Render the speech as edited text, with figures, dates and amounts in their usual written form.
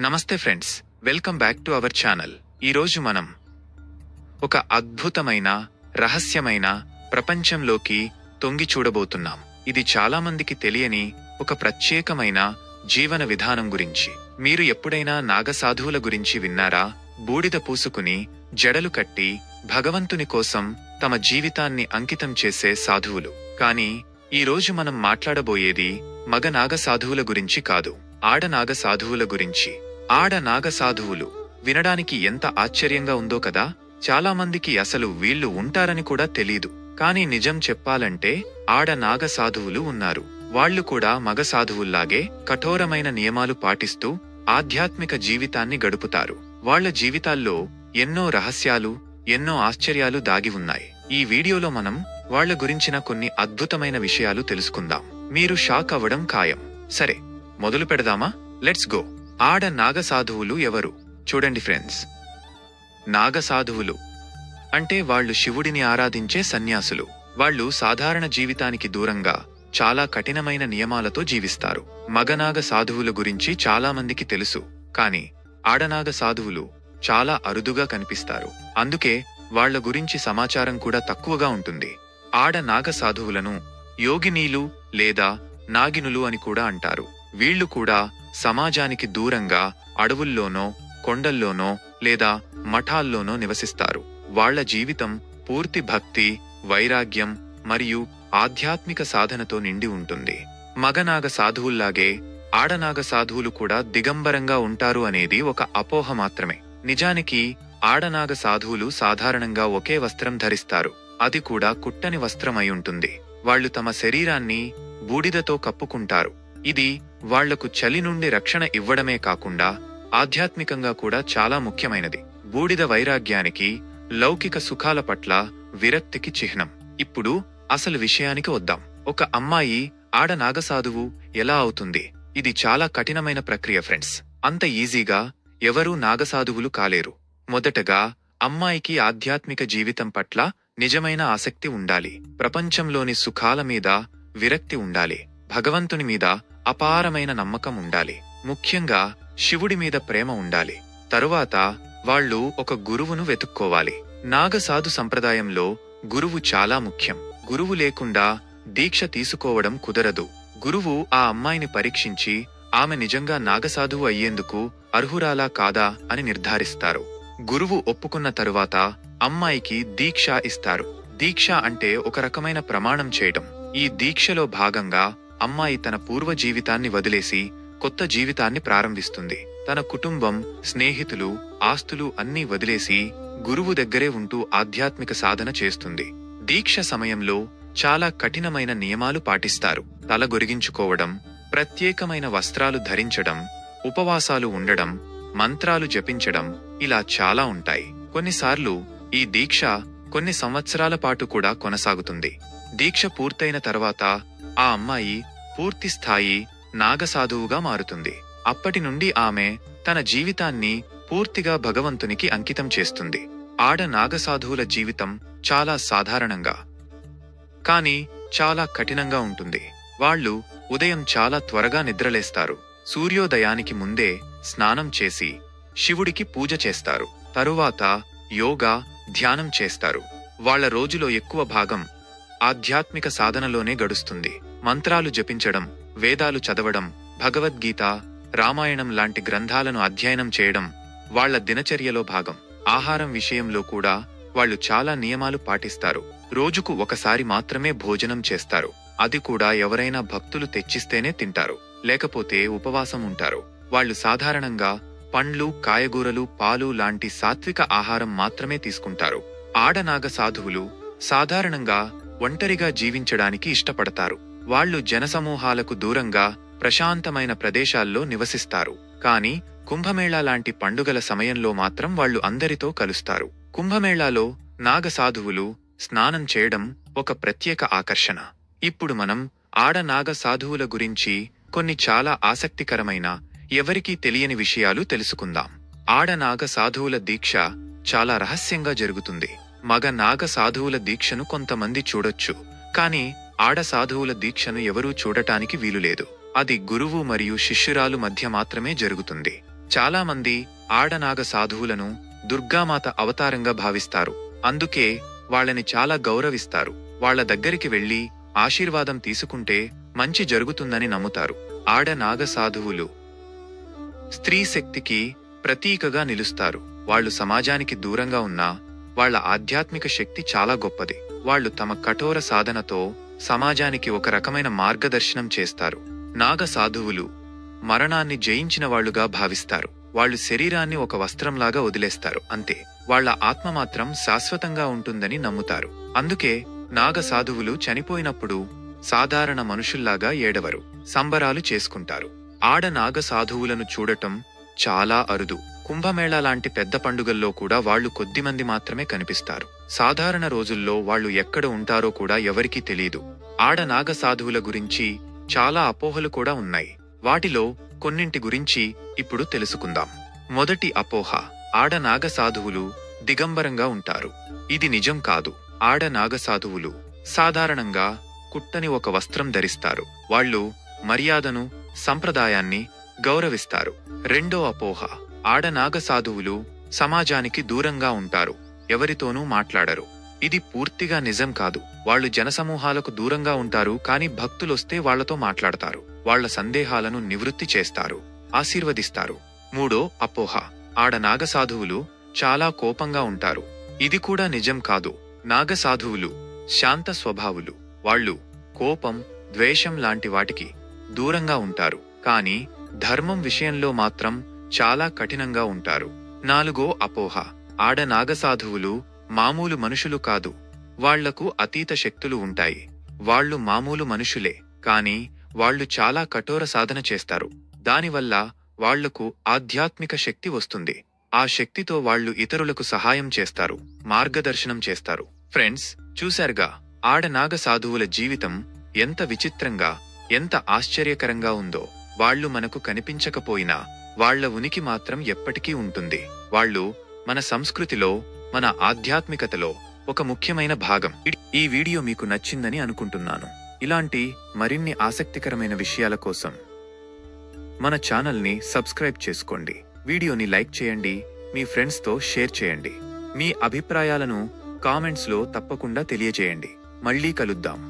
నమస్తే friends, welcome back to our channel. ఈరోజు మనం ఒక అద్భుతమైన రహస్యమైన ప్రపంచంలోకి తొంగి చూడబోతున్నాం. ఇది చాలామందికి తెలియని ఒక ప్రత్యేకమైన జీవన విధానం గురించి. మీరు ఎప్పుడైనా నాగసాధువుల గురించి విన్నారా? బూడిద పూసుకుని జడలు కట్టి భగవంతుని కోసం తమ జీవితాన్ని అంకితం చేసే సాధువులు. కానీ ఈరోజు మనం మాట్లాడబోయేది మగ నాగసాధువుల గురించి కాదు, ఆడనాగ సాధువుల గురించి. ఆడనాగ సాధువులు వినడానికి ఎంత ఆశ్చర్యంగా ఉందో కదా. చాలామందికి అసలు వీళ్ళు ఉంటారని కూడా తెలీదు. కానీ నిజం చెప్పాలంటే ఆడనాగ సాధువులు ఉన్నారు. వాళ్లు కూడా మగ సాధువుల్లాగే కఠోరమైన నియమాలు పాటిస్తూ ఆధ్యాత్మిక జీవితాన్ని గడుపుతారు. వాళ్ల జీవితాల్లో ఎన్నో రహస్యాలు, ఎన్నో ఆశ్చర్యాలు దాగి ఉన్నాయి. ఈ వీడియోలో మనం వాళ్ల గురించిన కొన్ని అద్భుతమైన విషయాలు తెలుసుకుందాం. మీరు షాక్ అవ్వడం ఖాయం. సరే, మొదలు పెడదామా? Let's go. ఆడ నాగసాధువులు ఎవరు? చూడండి ఫ్రెండ్స్, నాగసాధువులు అంటే వాళ్లు శివుడిని ఆరాధించే సన్యాసులు. వాళ్లు సాధారణ జీవితానికి దూరంగా చాలా కఠినమైన నియమాలతో జీవిస్తారు. మగనాగ సాధువుల గురించి చాలామందికి తెలుసు, కాని ఆడనాగ సాధువులు చాలా అరుదుగా కనిపిస్తారు. అందుకే వాళ్ల గురించి సమాచారం కూడా తక్కువగా ఉంటుంది. ఆడనాగ సాధువులను యోగినీలు లేదా నాగినులు అని కూడా అంటారు. వీళ్లు కూడా సమాజానికి దూరంగా అడవుల్లోనో, కొండల్లోనో లేదా మఠాల్లోనో నివసిస్తారు. వాళ్ల జీవితం పూర్తి భక్తి, వైరాగ్యం మరియు ఆధ్యాత్మిక సాధనతో నిండి ఉంటుంది. మగనాగ సాధువుల్లాగే ఆడనాగ సాధువులు కూడా దిగంబరంగా ఉంటారు అనేది ఒక అపోహ మాత్రమే. నిజానికి ఆడనాగ సాధువులు సాధారణంగా ఒకే వస్త్రం ధరిస్తారు, అది కూడా కుట్టని వస్త్రం అయి ఉంటుంది. వాళ్లు తమ శరీరాన్ని బూడిదతో కప్పుకుంటారు. ఇది వాళ్లకు చలి నుండి రక్షణ ఇవ్వడమే కాకుండా ఆధ్యాత్మికంగా కూడా చాలా ముఖ్యమైనది. బూడిద వైరాగ్యానికి, లౌకిక సుఖాల పట్ల విరక్తికి చిహ్నం. ఇప్పుడు అసలు విషయానికి వద్దాం. ఒక అమ్మాయి ఆడనాగసాధువు ఎలా అవుతుంది? ఇది చాలా కఠినమైన ప్రక్రియ ఫ్రెండ్స్. అంత ఈజీగా ఎవరూ నాగసాధువులు కాలేరు. మొదటగా అమ్మాయికి ఆధ్యాత్మిక జీవితం పట్ల నిజమైన ఆసక్తి ఉండాలి. ప్రపంచంలోని సుఖాల మీద విరక్తి ఉండాలి. భగవంతుని మీద అపారమైన నమ్మకం ఉండాలి. ముఖ్యంగా శివుడి మీద ప్రేమ ఉండాలి. తరువాత వాళ్లు ఒక గురువును వెతుక్కోవాలి. నాగసాధు సంప్రదాయంలో గురువు చాలా ముఖ్యం. గురువు లేకుండా దీక్ష తీసుకోవడం కుదరదు. గురువు ఆ అమ్మాయిని పరీక్షించి ఆమె నిజంగా నాగసాధువు అయ్యేందుకు అర్హురాలా కాదా అని నిర్ధారిస్తారు. గురువు ఒప్పుకున్న తరువాత అమ్మాయికి దీక్ష ఇస్తారు. దీక్ష అంటే ఒక రకమైన ప్రమాణం చేయడం. ఈ దీక్షలో భాగంగా అమ్మాయి తన పూర్వ జీవితాన్ని వదిలేసి కొత్త జీవితాన్ని ప్రారంభిస్తుంది. తన కుటుంబం, స్నేహితులు, ఆస్తులు అన్నీ వదిలేసి గురువు దగ్గరే ఉంటూ ఆధ్యాత్మిక సాధన చేస్తుంది. దీక్ష సమయంలో చాలా కఠినమైన నియమాలు పాటిస్తారు. తల గొరిగించుకోవడం, ప్రత్యేకమైన వస్త్రాలు ధరించడం, ఉపవాసాలు ఉండడం, మంత్రాలు జపించడం, ఇలా చాలా ఉంటాయి. కొన్నిసార్లు ఈ దీక్ష కొన్ని సంవత్సరాల పాటు కూడా కొనసాగుతుంది. దీక్ష పూర్తయిన తర్వాత ఆ అమ్మాయి పూర్తి స్థాయి నాగసాధువుగా మారుతుంది. అప్పటి నుండి ఆమె తన జీవితాన్ని పూర్తిగా భగవంతునికి అంకితం చేస్తుంది. ఆడ నాగసాధువుల జీవితం చాలా సాధారణంగా కానీ చాలా కఠినంగా ఉంటుంది. వాళ్లు ఉదయం చాలా త్వరగా నిద్రలేస్తారు. సూర్యోదయానికి ముందే స్నానం చేసి శివుడికి పూజ చేస్తారు. తరువాత యోగా, ధ్యానం చేస్తారు. వాళ్ల రోజులో ఎక్కువ భాగం ఆధ్యాత్మిక సాధనలోనే గడుస్తుంది. మంత్రాలు జపించడం, వేదాలు చదవడం, భగవద్గీత, రామాయణం లాంటి గ్రంథాలను అధ్యయనం చేయడం వాళ్ల దినచర్యలో భాగం. ఆహారం విషయంలో కూడా వాళ్లు చాలా నియమాలు పాటిస్తారు. రోజుకు ఒకసారి మాత్రమే భోజనం చేస్తారు. అది కూడా ఎవరైనా భక్తులు తెచ్చిస్తేనే తింటారు, లేకపోతే ఉపవాసం ఉంటారు. వాళ్లు సాధారణంగా పండ్లు, కాయగూరలు, పాలు లాంటి సాత్విక ఆహారం మాత్రమే తీసుకుంటారు. ఆడనాగ సాధువులు సాధారణంగా ఒంటరిగా జీవించడానికి ఇష్టపడతారు. వాళ్లు జనసమూహాలకు దూరంగా ప్రశాంతమైన ప్రదేశాల్లో నివసిస్తారు. కాని కుంభమేళా లాంటి పండుగల సమయంలో మాత్రం వాళ్లు అందరితో కలుస్తారు. కుంభమేళాలో నాగసాధువులు స్నానం చేయడం ఒక ప్రత్యేక ఆకర్షణ. ఇప్పుడు మనం ఆడనాగ సాధువుల గురించి కొన్ని చాలా ఆసక్తికరమైన, ఎవరికీ తెలియని విషయాలు తెలుసుకుందాం. ఆడనాగ సాధువుల దీక్ష చాలా రహస్యంగా జరుగుతుంది. మగ నాగ సాధువుల దీక్షను కొంతమంది చూడొచ్చు, కాని ఆడ సాధువుల దీక్షను ఎవరూ చూడటానికి వీలులేదు. అది గురువు మరియు శిష్యురాలు మధ్య మాత్రమే జరుగుతుంది. చాలామంది ఆడనాగ సాధువులను దుర్గామాత అవతారంగా భావిస్తారు. అందుకే వాళ్ళని చాలా గౌరవిస్తారు. వాళ్ళ దగ్గరికి వెళ్లి ఆశీర్వాదం తీసుకుంటే మంచి జరుగుతుందని నమ్ముతారు. ఆడనాగ సాధువులు స్త్రీ శక్తికి ప్రతీకగా నిలుస్తారు. వాళ్ళు సమాజానికి దూరంగా ఉన్నా వాళ్ళ ఆధ్యాత్మిక శక్తి చాలా గొప్పది. వాళ్ళు తమ కఠోర సాధనతో సమాజానికి ఒక రకమైన మార్గదర్శనం చేస్తారు. నాగ సాధువులు మరణాన్ని జయించిన వాళ్లుగా భావిస్తారు. వాళ్ళు శరీరాన్ని ఒక వస్త్రంలాగా వదిలేస్తారు, అంతే. వాళ్ళ ఆత్మ మాత్రం శాశ్వతంగా ఉంటుందని నమ్ముతారు. అందుకే నాగ సాధువులు చనిపోయినప్పుడు సాధారణ మనుషుల్లాగా ఏడవరు, సంబరాలు చేసుకుంటారు. ఆడనాగ సాధువులను చూడటం చాలా అరుదు. కుంభమేళా లాంటి పెద్ద పండుగల్లో కూడా వాళ్ళు కొద్దిమంది మాత్రమే కనిపిస్తారు. సాధారణ రోజుల్లో వాళ్ళు ఎక్కడ ఉంటారో కూడా ఎవరికీ తెలీదు. ఆడనాగ సాధువుల గురించి చాలా అపోహలు కూడా ఉన్నాయి. వాటిలో కొన్నింటి గురించి ఇప్పుడు తెలుసుకుందాం. మొదటి అపోహ: ఆడనాగ సాధువులు దిగంబరంగా ఉంటారు. ఇది నిజం కాదు. ఆడనాగ సాధువులు సాధారణంగా కుట్టని ఒక వస్త్రం ధరిస్తారు. వాళ్ళు మర్యాదను, సంప్రదాయాన్ని గౌరవిస్తారు. రెండో అపోహ: ఆడనాగ సాధువులు సమాజానికి దూరంగా ఉంటారు, ఎవరితోనూ మాట్లాడరు. ఇది పూర్తిగా నిజం కాదు. వాళ్ళు జనసమూహాలకు దూరంగా ఉంటారు, కానీ భక్తులొస్తే వాళ్లతో మాట్లాడతారు, వాళ్ల సందేహాలను నివృత్తి చేస్తారు, ఆశీర్వదిస్తారు. మూడో అపోహ: ఆడనాగ సాధువులు చాలా కోపంగా ఉంటారు. ఇది కూడా నిజం కాదు. నాగసాధువులు శాంత స్వభావులు. వాళ్ళు కోపం, ద్వేషం లాంటి వాటికి దూరంగా ఉంటారు, కానీ ధర్మం విషయంలో మాత్రం చాలా కఠినంగా ఉంటారు. నాలుగో అపోహ: ఆడనాగసాధువులు మామూలు మనుషులు కాదు. వాళ్లకు అతీత శక్తులు ఉంటాయి. వాళ్ళు మామూలు మనుషులే, కానీ వాళ్ళు చాలా కఠోర సాధన చేస్తారు. దానివల్ల వాళ్లకు ఆధ్యాత్మిక శక్తి వస్తుంది. ఆ శక్తితో వాళ్ళు ఇతరులకు సహాయం చేస్తారు, మార్గదర్శనం చేస్తారు. ఫ్రెండ్స్, చూశారుగా ఆడనాగ సాధువుల జీవితం ఎంత విచిత్రంగా, ఎంత ఆశ్చర్యకరంగా ఉందో. వాళ్ళు మనకు కనిపించకపోయినా వాళ్ల ఉనికి మాత్రం ఎప్పటికీ ఉంటుంది. వాళ్ళు మన సంస్కృతిలో, మన ఆధ్యాత్మికతలో ఒక ముఖ్యమైన భాగం. ఈ వీడియో మీకు నచ్చిందని అనుకుంటున్నాను. ఇలాంటి మరిన్ని ఆసక్తికరమైన విషయాల కోసం మన ఛానల్ని సబ్స్క్రైబ్ చేసుకోండి. వీడియోని లైక్ చేయండి, మీ ఫ్రెండ్స్తో షేర్ చేయండి. మీ అభిప్రాయాలను కామెంట్స్లో తప్పకుండా తెలియజేయండి. మళ్ళీ కలుద్దాం.